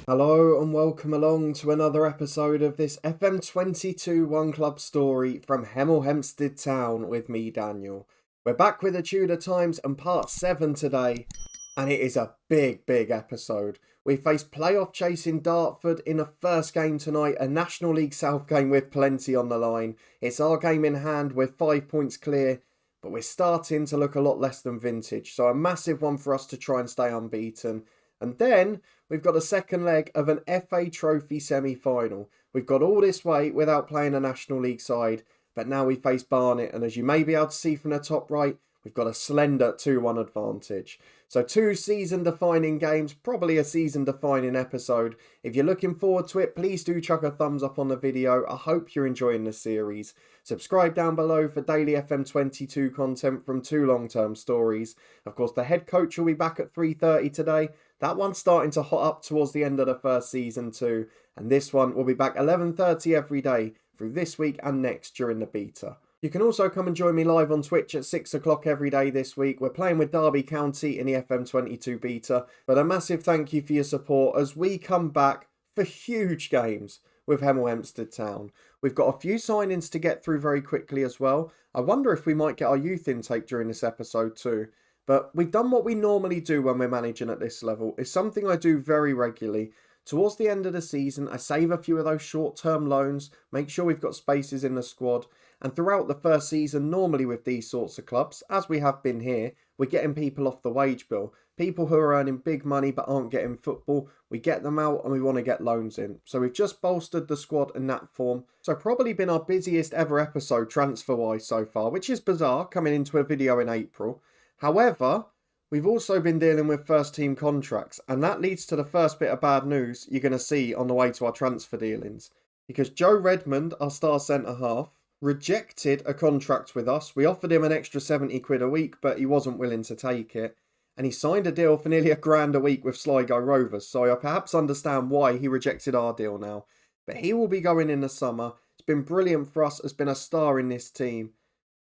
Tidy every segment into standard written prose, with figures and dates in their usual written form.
Hello and welcome along to another episode of this FM22 One Club story from Hemel Hempstead Town with me, Daniel. We're back with the Tudor Times and part 7 today, and it is a big episode. We face playoff chasing Dartford in a first game tonight, a National League South game with plenty on the line. It's our game in hand, we're 5 points clear, but we're starting to look a lot less than vintage, so a massive one for us to try and stay unbeaten. And then we've got a second leg of an FA Trophy semi-final. We've got all this way without playing a National League side, but now we face Barnet, and as you may be able to see from the top right, we've got a slender 2-1 advantage. So 2 season-defining games, probably a season-defining episode. If you're looking forward to it, please do chuck a thumbs up on the video. I hope you're enjoying the series. Subscribe down below for daily FM22 content from 2 long-term stories. Of course, the head coach will be back at 3:30 today. That one's starting to hot up towards the end of the first season too. And this one will be back 11:30 every day through this week and next during the beta. You can also come and join me live on Twitch at 6 o'clock every day this week. We're playing with Derby County in the FM22 beta. But a massive thank you for your support as we come back for huge games with Hemel Hempstead Town. We've got a few signings to get through very quickly as well. I wonder if we might get our youth intake during this episode too. But we've done what we normally do when we're managing at this level. It's something I do very regularly. Towards the end of the season, I save a few of those short-term loans, make sure we've got spaces in the squad. And throughout the first season, normally with these sorts of clubs, as we have been here, we're getting people off the wage bill. People who are earning big money but aren't getting football, we get them out and we want to get loans in. So we've just bolstered the squad in that form. So probably been our busiest ever episode transfer-wise so far, which is bizarre, coming into a video in April. However, we've also been dealing with first team contracts, and that leads to the first bit of bad news you're going to see on the way to our transfer dealings. Because Joe Redmond, our star centre-half, rejected a contract with us. We offered him an extra 70 quid a week, but he wasn't willing to take it. And he signed a deal for nearly £1,000 a week with Sligo Rovers, so I perhaps understand why he rejected our deal now. But he will be going in the summer. It's been brilliant for us, has been a star in this team.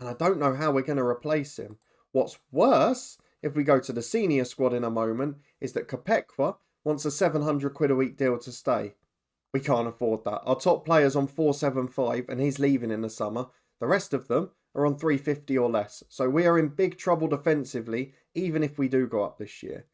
And I don't know how we're going to replace him. What's worse, if we go to the senior squad in a moment, is that Kopekwa wants a 700 quid a week deal to stay. We can't afford that. Our top player's on 475 and he's leaving in the summer. The rest of them are on 350 or less. So we are in big trouble defensively, even if we do go up this year.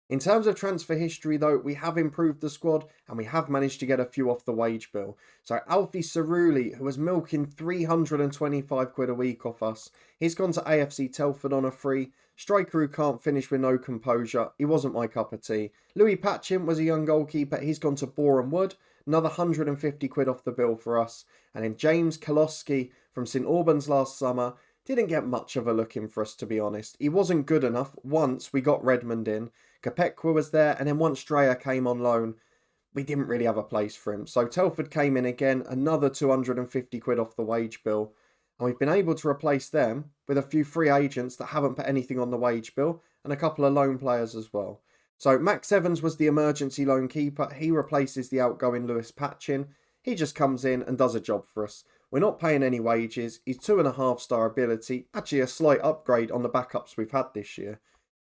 In terms of transfer history though, we have improved the squad and we have managed to get a few off the wage bill. So Alfie Cerulli, who was milking 325 quid a week off us, he's gone to AFC Telford on a free. Striker who can't finish with no composure, he wasn't my cup of tea. Louis Patchin was a young goalkeeper, he's gone to Boreham Wood, another 150 quid off the bill for us. And then James Koloski from St Albans last summer, didn't get much of a look in for us to be honest. He wasn't good enough once we got Redmond in. Kopekwa was there, and then once Dreyer came on loan, we didn't really have a place for him. So Telford came in again, another 250 quid off the wage bill. And we've been able to replace them with a few free agents that haven't put anything on the wage bill, and a couple of loan players as well. So Max Evans was the emergency loan keeper. He replaces the outgoing Lewis Patchin. He just comes in and does a job for us. We're not paying any wages. He's 2.5-star ability. Actually a slight upgrade on the backups we've had this year.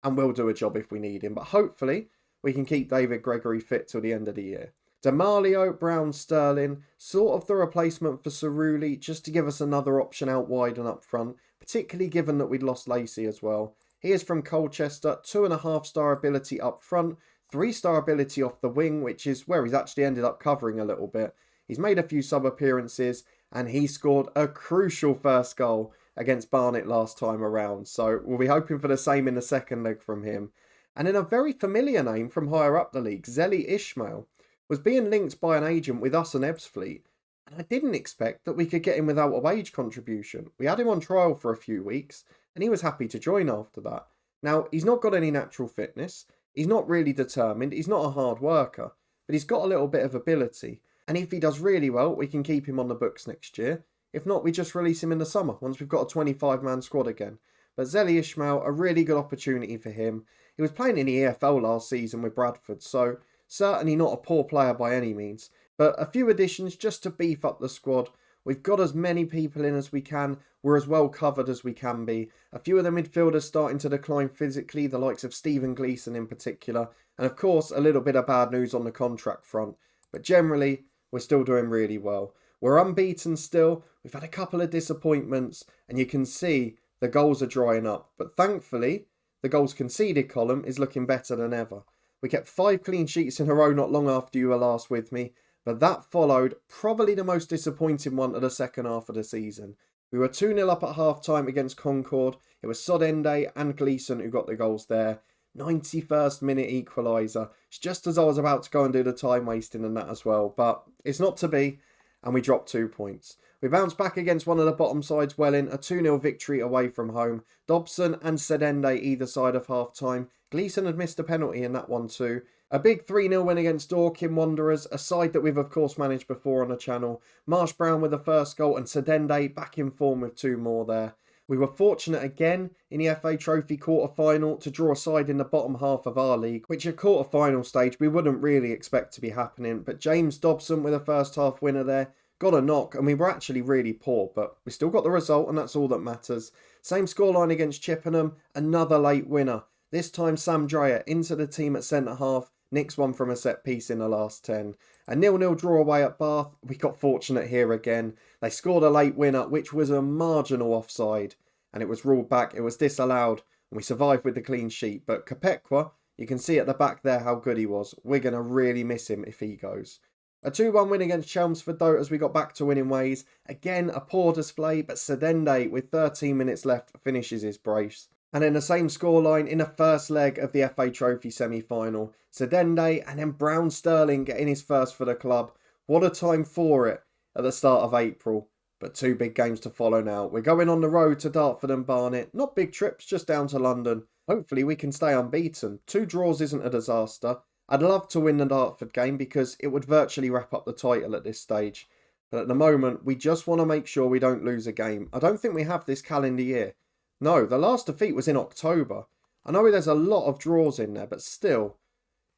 And we'll do a job if we need him. But hopefully, we can keep David Gregory fit till the end of the year. D'Amalio, Brown, Sterling, sort of the replacement for Cerulli, just to give us another option out wide and up front, particularly given that we'd lost Lacey as well. He is from Colchester, 2.5-star ability up front, 3-star ability off the wing, which is where he's actually ended up covering a little bit. He's made a few sub-appearances, and he scored a crucial first goal against Barnet last time around. So we'll be hoping for the same in the second leg from him. And then a very familiar name from higher up the league, Zeli Ismail, was being linked by an agent with us and Ebbsfleet. And I didn't expect that we could get him without a wage contribution. We had him on trial for a few weeks, and he was happy to join after that. Now, he's not got any natural fitness. He's not really determined. He's not a hard worker. But he's got a little bit of ability. And if he does really well, we can keep him on the books next year. If not, we just release him in the summer, once we've got a 25-man squad again. But Zeli Ismail, a really good opportunity for him. He was playing in the EFL last season with Bradford, so certainly not a poor player by any means. But a few additions just to beef up the squad. We've got as many people in as we can. We're as well covered as we can be. A few of the midfielders starting to decline physically, the likes of Stephen Gleeson in particular. And of course, a little bit of bad news on the contract front. But generally, we're still doing really well. We're unbeaten still. We've had a couple of disappointments. And you can see the goals are drying up. But thankfully, the goals conceded column is looking better than ever. We kept 5 clean sheets in a row not long after you were last with me, but that followed probably the most disappointing one of the second half of the season. We were 2-0 up at half-time against Concord. It was Sodende and Gleeson who got the goals there. 91st minute equaliser. It's just as I was about to go and do the time wasting and that as well, but it's not to be, and we dropped 2 points. We bounced back against one of the bottom sides well in a 2-0 victory away from home. Dobson and Sedende either side of half-time. Gleeson had missed a penalty in that one too. A big 3-0 win against Dorking Wanderers, a side that we've of course managed before on the channel. Marsh Brown with the first goal and Sedende back in form with 2 more there. We were fortunate again in the FA Trophy quarter-final to draw a side in the bottom half of our league, which at quarter-final stage we wouldn't really expect to be happening. But James Dobson with a first half winner there, got a knock, and we were actually really poor, but we still got the result, and that's all that matters. Same scoreline against Chippenham, another late winner. This time Sam Dreyer into the team at centre-half, nicks one from a set-piece in the last 10. A 0-0 draw away at Bath, we got fortunate here again. They scored a late winner, which was a marginal offside, and it was ruled back, it was disallowed, and we survived with the clean sheet. But Kopekwa, you can see at the back there how good he was. We're going to really miss him if he goes. A 2-1 win against Chelmsford though as we got back to winning ways. Again, a poor display, but Sedende with 13 minutes left finishes his brace. And then the same scoreline in the first leg of the FA Trophy semi-final. Sedende and then Brown Sterling getting his first for the club. What a time for it at the start of April. But 2 big games to follow now. We're going on the road to Dartford and Barnet. Not big trips, just down to London. Hopefully we can stay unbeaten. 2 draws isn't a disaster. I'd love to win the Dartford game because it would virtually wrap up the title at this stage. But at the moment, we just want to make sure we don't lose a game. I don't think we have this calendar year. No, the last defeat was in October. I know there's a lot of draws in there, but still,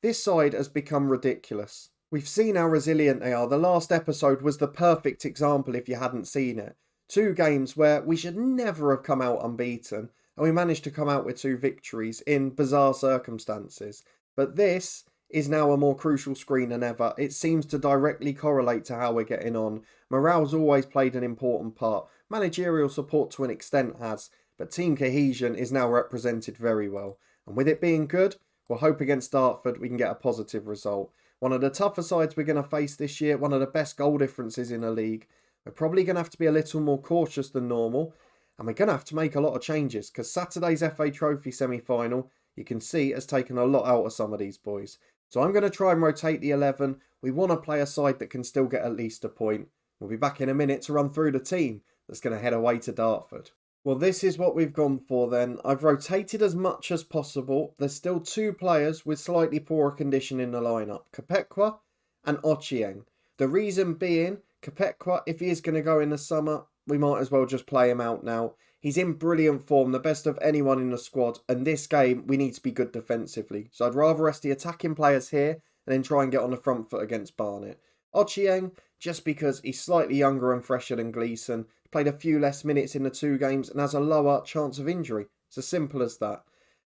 this side has become ridiculous. We've seen how resilient they are. The last episode was the perfect example if you hadn't seen it. 2 games where we should never have come out unbeaten, and we managed to come out with 2 victories in bizarre circumstances. But this is now a more crucial screen than ever. It seems to directly correlate to how we're getting on. Morale's always played an important part. Managerial support to an extent has, but team cohesion is now represented very well. And with it being good, we'll hope against Dartford we can get a positive result. One of the tougher sides we're going to face this year, one of the best goal differences in the league. We're probably going to have to be a little more cautious than normal, and we're going to have to make a lot of changes, because Saturday's FA Trophy semi-final, you can see, has taken a lot out of some of these boys. So I'm going to try and rotate the 11. We want to play a side that can still get at least a point. We'll be back in a minute to run through the team that's going to head away to Dartford. Well, this is what we've gone for then. I've rotated as much as possible. There's still 2 players with slightly poorer condition in the lineup, Kopekwa and Ochieng. The reason being, Kopekwa, if he is going to go in the summer, we might as well just play him out now. He's in brilliant form, the best of anyone in the squad, and this game we need to be good defensively. So I'd rather rest the attacking players here and then try and get on the front foot against Barnet. Ochieng, just because he's slightly younger and fresher than Gleeson, played a few less minutes in the 2 games and has a lower chance of injury. It's as simple as that.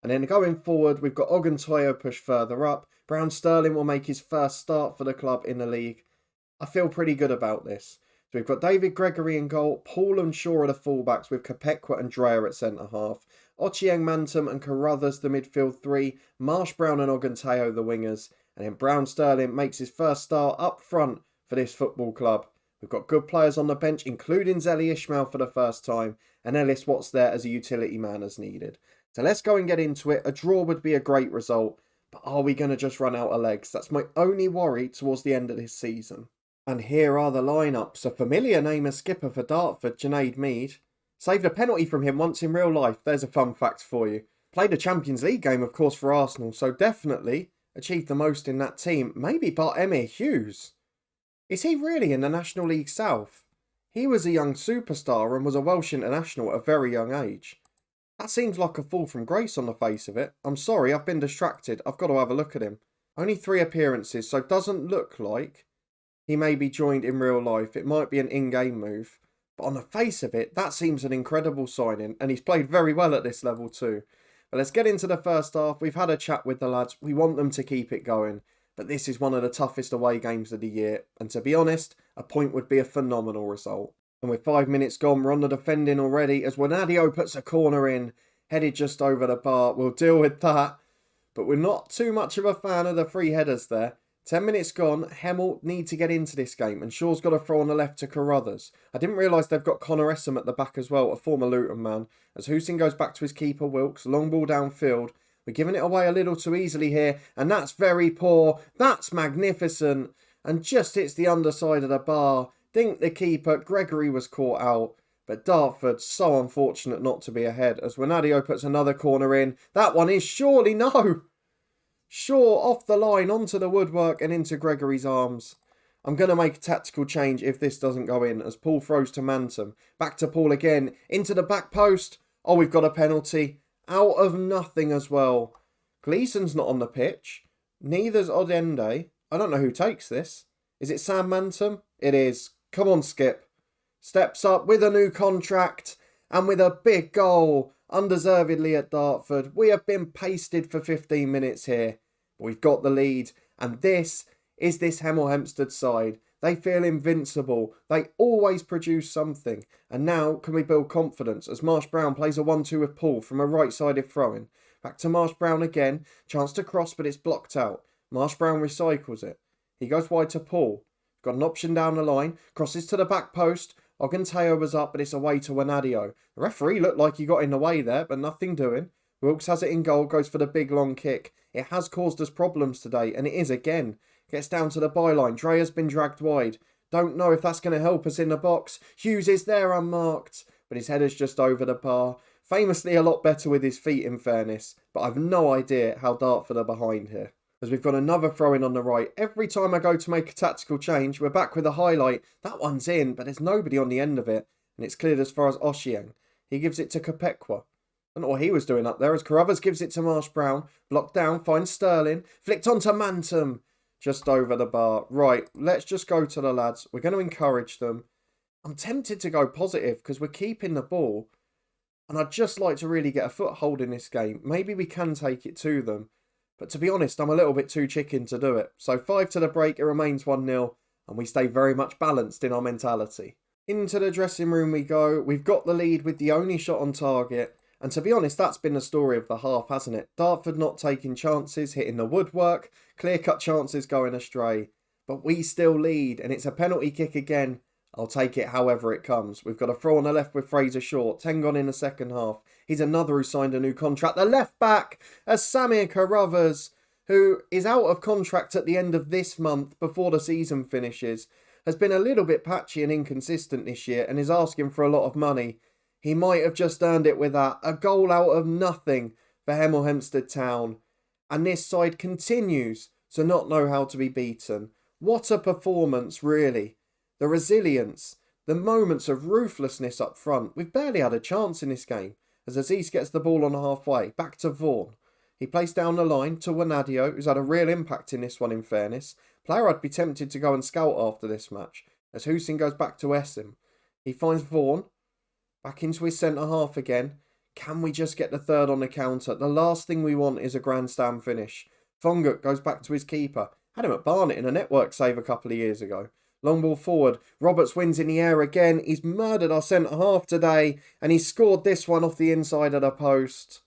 And then going forward, we've got Oguntoyo pushed further up. Brown Sterling will make his first start for the club in the league. I feel pretty good about this. So we've got David Gregory in goal, Paul and Shaw are the fullbacks with Kopekwa and Dreyer at centre-half. Ochieng, Mantum and Carruthers the midfield 3, Marsh Brown and Oguntoyo the wingers. And then Brown Sterling makes his first start up front for this football club. We've got good players on the bench, including Zelly Ishmael for the first time, and Ellis Watts there as a utility man as needed. So let's go and get into it. A draw would be a great result, but are we going to just run out of legs? That's my only worry towards the end of this season. And here are the lineups. A familiar name as skipper for Dartford, Junaid Mead. Saved a penalty from him once in real life. There's a fun fact for you. Played a Champions League game, of course, for Arsenal, so definitely achieved the most in that team. Maybe bar Emir Hughes. Is he really in the National League South? He was a young superstar and was a Welsh international at a very young age. That seems like a fall from grace on the face of it. I'm sorry, I've been distracted. I've got to have a look at him. Only 3 appearances, so doesn't look like he may be joined in real life. It might be an in-game move. But on the face of it, that seems an incredible signing. And he's played very well at this level too. But let's get into the first half. We've had a chat with the lads. We want them to keep it going. But this is one of the toughest away games of the year. And to be honest, a point would be a phenomenal result. And with 5 minutes gone, we're on the defending already as Wanadio puts a corner in. Headed just over the bar. We'll deal with that. But we're not too much of a fan of the free headers there. 10 minutes gone, Hemel need to get into this game and Shaw's got a throw on the left to Carruthers. I didn't realise they've got Connor Essam at the back as well, a former Luton man. As Houston goes back to his keeper Wilkes, long ball downfield. We're giving it away a little too easily here and that's very poor. That's magnificent and just hits the underside of the bar. Think the keeper, Gregory was caught out. But Dartford, so unfortunate not to be ahead as Wanadio puts another corner in. That one is surely no. Shaw off the line onto the woodwork and into Gregory's arms. I'm going to make a tactical change if this doesn't go in as Paul throws to Mantum. Back to Paul again. Into the back post. Oh, we've got a penalty. Out of nothing as well. Gleeson's not on the pitch. Neither's Odende. I don't know who takes this. Is it Sam Mantum? It is. Come on, Skip. Steps up with a new contract and with a big goal. Undeservedly at Dartford. We have been pasted for 15 minutes here. We've got the lead. And this is this Hemel Hempstead side. They feel invincible. They always produce something. And now can we build confidence as Marsh Brown plays a 1-2 with Paul from a right-sided throw-in. Back to Marsh Brown again. Chance to cross but it's blocked out. Marsh Brown recycles it. He goes wide to Paul. Got an option down the line. Crosses to the back post. Oganteo was up, but it's away to Wanadio. The referee looked like he got in the way there, but nothing doing. Wilkes has it in goal, goes for the big long kick. It has caused us problems today, and it is again. Gets down to the byline. Dreher's been dragged wide. Don't know if that's going to help us in the box. Hughes is there unmarked, but his header's just over the bar. Famously a lot better with his feet in fairness, but I've no idea how Dartford are behind here. As we've got another throw-in on the right. Every time I go to make a tactical change, we're back with a highlight. That one's in, but there's nobody on the end of it. And it's cleared as far as Oshiang. He gives it to Kopekwa. I don't know what he was doing up there as Carruthers gives it to Marsh Brown. Blocked down, finds Sterling. Flicked onto Mantum. Just over the bar. Right, let's just go to the lads. We're going to encourage them. I'm tempted to go positive because we're keeping the ball. And I'd just like to really get a foothold in this game. Maybe we can take it to them. But to be honest, I'm a little bit too chicken to do it. So 5 to the break, it remains 1-0. And we stay very much balanced in our mentality. Into the dressing room we go. We've got the lead with the only shot on target. And to be honest, that's been the story of the half, hasn't it? Dartford not taking chances, hitting the woodwork. Clear-cut chances going astray. But we still lead. And it's a penalty kick again. I'll take it however it comes. We've got a throw on the left with Fraser Short. 10 gone in the second half. He's another who signed a new contract. The left back as Samir Carruthers, who is out of contract at the end of this month before the season finishes, has been a little bit patchy and inconsistent this year and is asking for a lot of money. He might have just earned it with that. A goal out of nothing for Hemel Hempstead Town. And this side continues to not know how to be beaten. What a performance, really. The resilience, the moments of ruthlessness up front. We've barely had a chance in this game. As Aziz gets the ball on halfway, back to Vaughan. He plays down the line to Wanadio, who's had a real impact in this one in fairness. Player I'd be tempted to go and scout after this match. As Houston goes back to Essam. He finds Vaughan. Back into his centre half again. Can we just get the third on the counter? The last thing we want is a grandstand finish. Fonguk goes back to his keeper. Had him at Barnet in a network save a couple of years ago. Long ball forward. Roberts wins in the air again. He's murdered our centre half today. And he's scored this one off the inside of the post.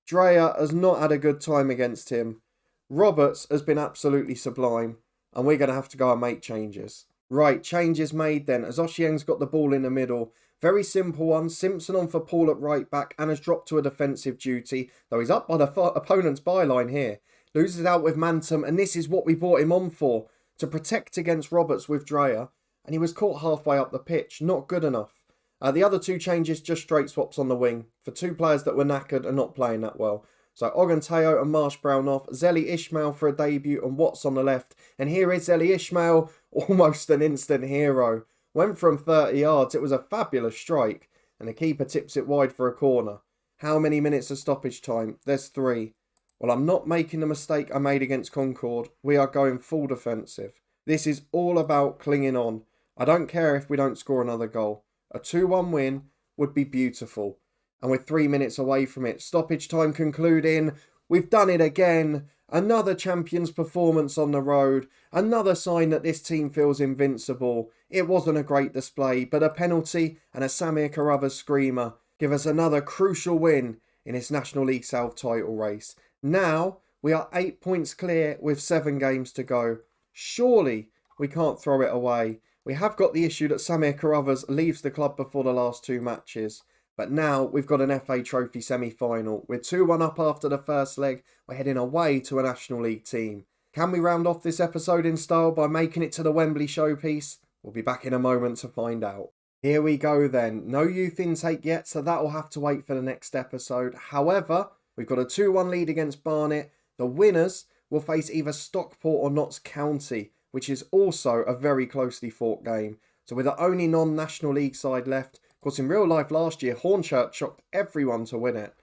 Dreher has not had a good time against him. Roberts has been absolutely sublime. And we're going to have to go and make changes. Right, changes made then. As Oshiang's got the ball in the middle. Very simple one. Simpson on for Paul at right back. And has dropped to a defensive duty. Though he's up by the opponent's byline here. Loses out with Mantum. And this is what we brought him on for. To protect against Roberts with Dreher, and he was caught halfway up the pitch. Not good enough. The other two changes, just straight swaps on the wing, for two players that were knackered and not playing that well. So Oganteo and Marsh Brown off, Zeli Ishmael for a debut and Watts on the left. And here is Zeli Ishmael, almost an instant hero. Went from 30 yards, it was a fabulous strike, and the keeper tips it wide for a corner. How many minutes of stoppage time? There's 3. Well, I'm not making the mistake I made against Concord. We are going full defensive. This is all about clinging on. I don't care if we don't score another goal. A 2-1 win would be beautiful. And we're 3 minutes away from it. Stoppage time concluding. We've done it again. Another champions performance on the road. Another sign that this team feels invincible. It wasn't a great display, but a penalty and a Samir Carruthers screamer give us another crucial win in this National League South title race. Now we are 8 points clear with 7 games to go. Surely we can't throw it away. We have got the issue that Samir Carruthers leaves the club before the last 2 matches. But now we've got an FA Trophy semi-final. We're 2-1 up after the first leg. We're heading away to a National League team. Can we round off this episode in style by making it to the Wembley showpiece? We'll be back in a moment to find out. Here we go then. No youth intake yet, so that'll have to wait for the next episode. However, we've got a 2-1 lead against Barnet. The winners will face either Stockport or Notts County, which is also a very closely fought game. So we're the only non-National League side left. Of course, in real life last year, Hornchurch shocked everyone to win it.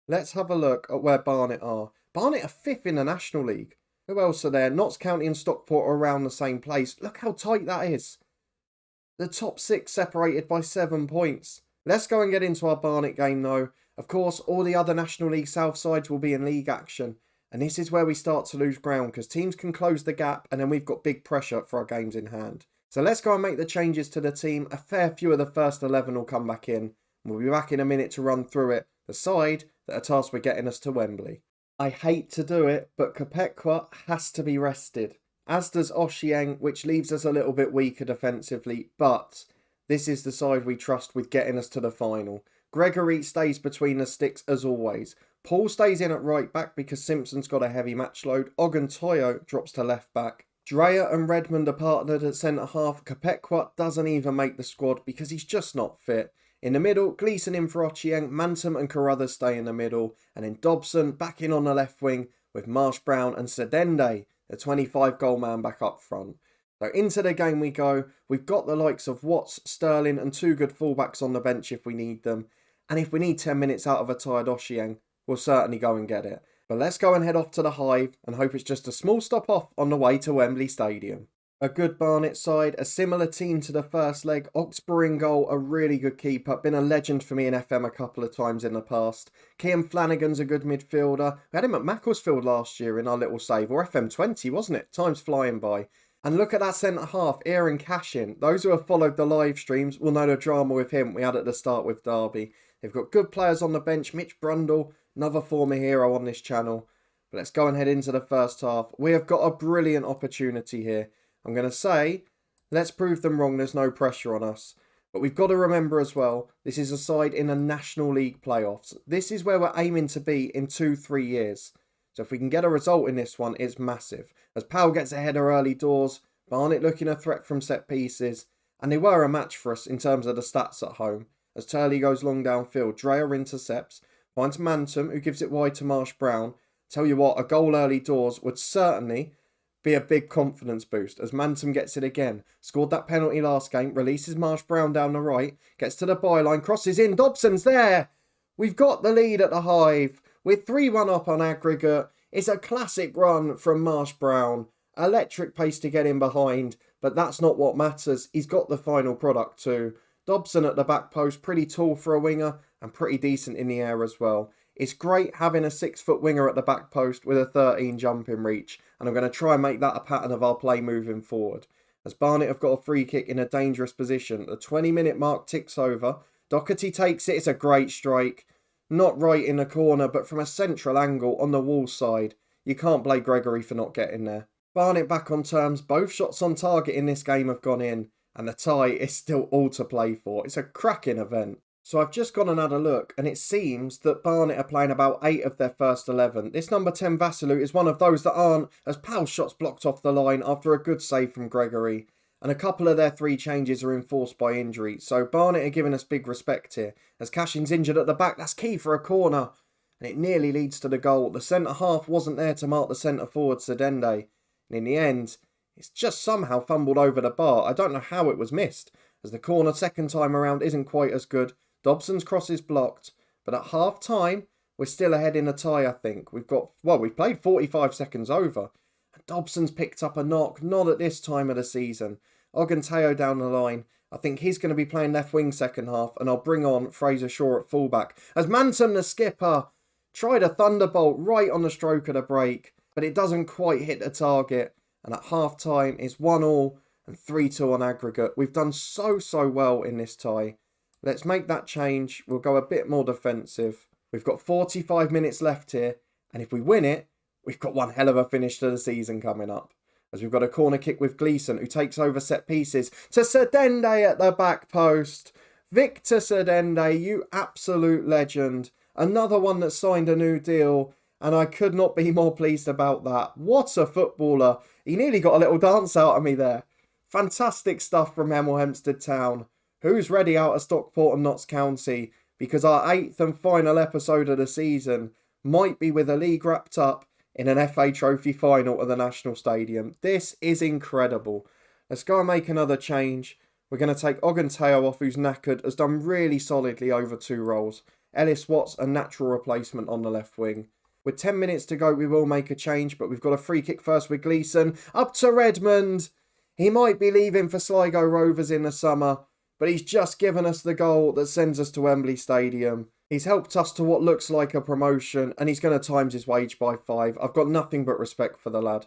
Let's have a look at where Barnet are. Barnet are 5th in the National League. Who else are there? Notts County and Stockport are around the same place. Look how tight that is. The top 6 separated by 7 points. Let's go and get into our Barnet game though. Of course, all the other National League South sides will be in league action. And this is where we start to lose ground because teams can close the gap and then we've got big pressure for our games in hand. So let's go and make the changes to the team. A fair few of the first 11 will come back in. We'll be back in a minute to run through it. The side that are tasked with getting us to Wembley. I hate to do it, but Kopekwa has to be rested. As does Oshieng, which leaves us a little bit weaker defensively. But this is the side we trust with getting us to the final. Gregory stays between the sticks as always. Paul stays in at right back because Simpson's got a heavy match load. Oguntoyo drops to left back. Dreyer and Redmond are partnered at centre half. Kopekwa doesn't even make the squad because he's just not fit. In the middle, Gleeson in for Ochieng, Mantum and Carruthers stay in the middle. And then Dobson back in on the left wing with Marsh Brown and Sedende, the 25 goal man, back up front. So into the game we go. We've got the likes of Watts, Sterling and 2 good fullbacks on the bench if we need them. And if we need 10 minutes out of a tired Ochieng, we'll certainly go and get it. But let's go and head off to the Hive and hope it's just a small stop off on the way to Wembley Stadium. A good Barnet side, a similar team to the first leg. Oxborough in goal, a really good keeper. Been a legend for me in FM a couple of times in the past. Cian Flanagan's a good midfielder. We had him at Macclesfield last year in our little save. Or FM20, wasn't it? Time's flying by. And look at that centre half, Aaron Cashin. Those who have followed the live streams will know the drama with him we had at the start with Derby. They've got good players on the bench. Mitch Brundle, another former hero on this channel. But let's go and head into the first half. We have got a brilliant opportunity here. I'm going to say, let's prove them wrong. There's no pressure on us. But we've got to remember as well, this is a side in the National League playoffs. This is where we're aiming to be in 2-3 years. So if we can get a result in this one, it's massive. As Powell gets a header early doors, Barnet looking a threat from set pieces. And they were a match for us in terms of the stats at home. As Turley goes long downfield, Dreyer intercepts, finds Mantum, who gives it wide to Marsh Brown. Tell you what, a goal early doors would certainly be a big confidence boost as Mantum gets it again. Scored that penalty last game, releases Marsh Brown down the right, gets to the byline, crosses in, Dobson's there! We've got the lead at the Hive. We're 3-1 up on aggregate. It's a classic run from Marsh Brown. Electric pace to get in behind, but that's not what matters. He's got the final product too. Dobson at the back post, pretty tall for a winger and pretty decent in the air as well. It's great having a 6-foot winger at the back post with a 13 jumping reach, and I'm going to try and make that a pattern of our play moving forward. As Barnet have got a free kick in a dangerous position, the 20-minute mark ticks over. Doherty takes it, it's a great strike. Not right in the corner, but from a central angle on the wall side. You can't blame Gregory for not getting there. Barnet back on terms, both shots on target in this game have gone in, and the tie is still all to play for. It's a cracking event. So I've just gone and had a look, and it seems that Barnet are playing about 8 of their first 11. This number 10 Vassilu is one of those that aren't, as Powell's shot's blocked off the line after a good save from Gregory. And a couple of their 3 changes are enforced by injury. So Barnet are giving us big respect here. As Cashin's injured at the back, that's key for a corner. And it nearly leads to the goal. The centre half wasn't there to mark the centre forward, Sedende. And in the end, it's just somehow fumbled over the bar. I don't know how it was missed, as the corner second time around isn't quite as good. Dobson's cross is blocked, but at half time, we're still ahead in a tie, I think. We've played 45 seconds over. Dobson's picked up a knock, not at this time of the season. Oganteo down the line. I think he's going to be playing left wing second half, and I'll bring on Fraser Shaw at fullback. As Manton, the skipper, tried a thunderbolt right on the stroke of the break, but it doesn't quite hit the target. And at half time, it's 1-1 and 3-2 on aggregate. We've done so well in this tie. Let's make that change. We'll go a bit more defensive. We've got 45 minutes left here, and if we win it, we've got one hell of a finish to the season coming up. As we've got a corner kick with Gleeson, who takes over set pieces to Sedende at the back post. Victor Sedende, you absolute legend. Another one that signed a new deal, and I could not be more pleased about that. What a footballer. He nearly got a little dance out of me there. Fantastic stuff from Hemel Hempstead Town. Who's ready out of Stockport and Notts County? Because our 8th and final episode of the season might be with the league wrapped up in an FA Trophy final at the National Stadium. This is incredible. Let's go and make another change. We're going to take Oganteo off, who's knackered, has done really solidly over 2 roles. Ellis Watts, a natural replacement on the left wing. With 10 minutes to go, we will make a change, but we've got a free kick first with Gleeson. Up to Redmond. He might be leaving for Sligo Rovers in the summer, but he's just given us the goal that sends us to Wembley Stadium. He's helped us to what looks like a promotion, and he's going to times his wage by 5. I've got nothing but respect for the lad.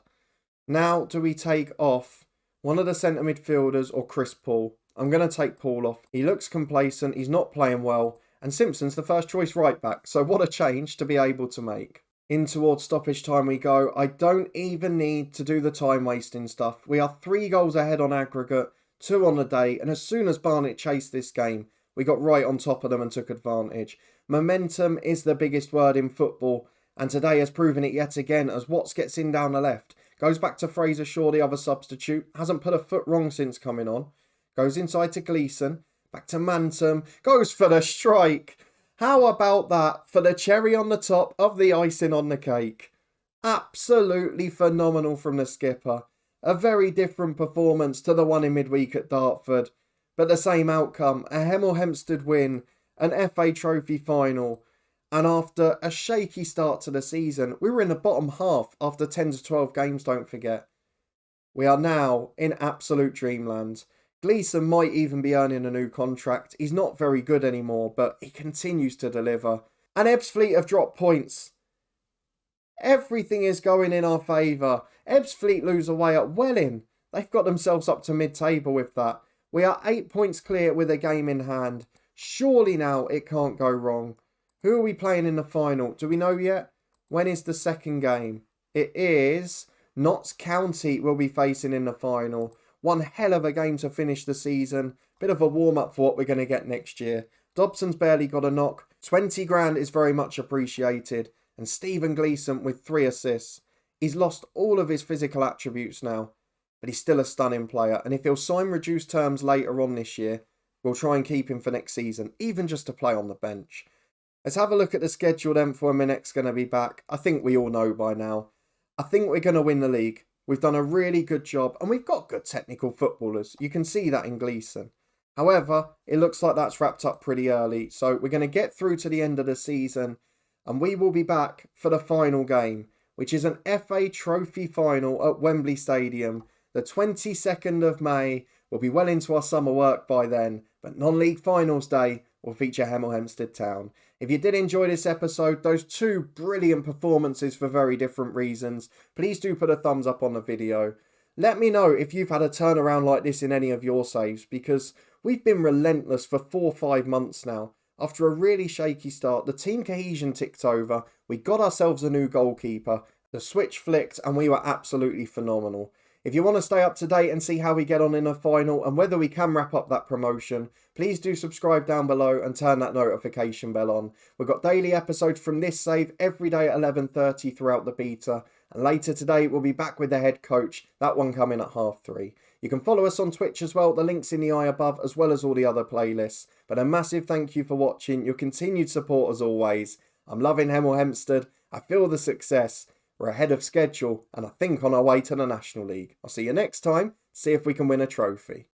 Now, do we take off one of the centre midfielders or Chris Paul? I'm going to take Paul off. He looks complacent, he's not playing well, and Simpson's the first choice right back, so what a change to be able to make. In towards stoppage time we go. I don't even need to do the time wasting stuff. We are 3 goals ahead on aggregate, 2 on the day, and as soon as Barnet chased this game, we got right on top of them and took advantage. Momentum is the biggest word in football, and today has proven it yet again as Watts gets in down the left. Goes back to Fraser Shaw, the other substitute. Hasn't put a foot wrong since coming on. Goes inside to Gleeson. Back to Manton. Goes for the strike. How about that for the cherry on the top of the icing on the cake? Absolutely phenomenal from the skipper. A very different performance to the one in midweek at Dartford, but the same outcome, a Hemel Hempstead win, an FA Trophy final, and after a shaky start to the season, we were in the bottom half after 10 to 12 games, don't forget. We are now in absolute dreamland. Gleeson might even be earning a new contract. He's not very good anymore, but he continues to deliver. And Ebbsfleet have dropped points. Everything is going in our favour. Ebbsfleet lose away at Welling. They've got themselves up to mid-table with that. We are 8 points clear with a game in hand. Surely now it can't go wrong. Who are we playing in the final? Do we know yet? When is the second game? It is Notts County we'll be facing in the final. One hell of a game to finish the season. Bit of a warm-up for what we're going to get next year. Dobson's barely got a knock. 20 grand is very much appreciated. And Stephen Gleeson with 3 assists. He's lost all of his physical attributes now, but he's still a stunning player. And if he'll sign reduced terms later on this year, we'll try and keep him for next season, even just to play on the bench. Let's have a look at the schedule then for when Minek's going to be back. I think we all know by now. I think we're going to win the league. We've done a really good job, and we've got good technical footballers. You can see that in Gleeson. However, it looks like that's wrapped up pretty early, so we're going to get through to the end of the season, and we will be back for the final game, which is an FA Trophy final at Wembley Stadium. The 22nd of May. We'll be well into our summer work by then, but non-league finals day will feature Hemel Hempstead Town. If you did enjoy this episode, those 2 brilliant performances for very different reasons, please do put a thumbs up on the video. Let me know if you've had a turnaround like this in any of your saves, because we've been relentless for 4 or 5 months now. After a really shaky start, the team cohesion ticked over, we got ourselves a new goalkeeper, the switch flicked, and we were absolutely phenomenal. If you want to stay up to date and see how we get on in the final and whether we can wrap up that promotion, please do subscribe down below and turn that notification bell on. We've got daily episodes from this save every day at 11:30 throughout the beta. And later today, we'll be back with the head coach, that one coming at 3:30. You can follow us on Twitch as well, the link's in the eye above, as well as all the other playlists. But a massive thank you for watching, your continued support as always. I'm loving Hemel Hempstead, I feel the success. We're ahead of schedule and I think on our way to the National League. I'll see you next time, see if we can win a trophy.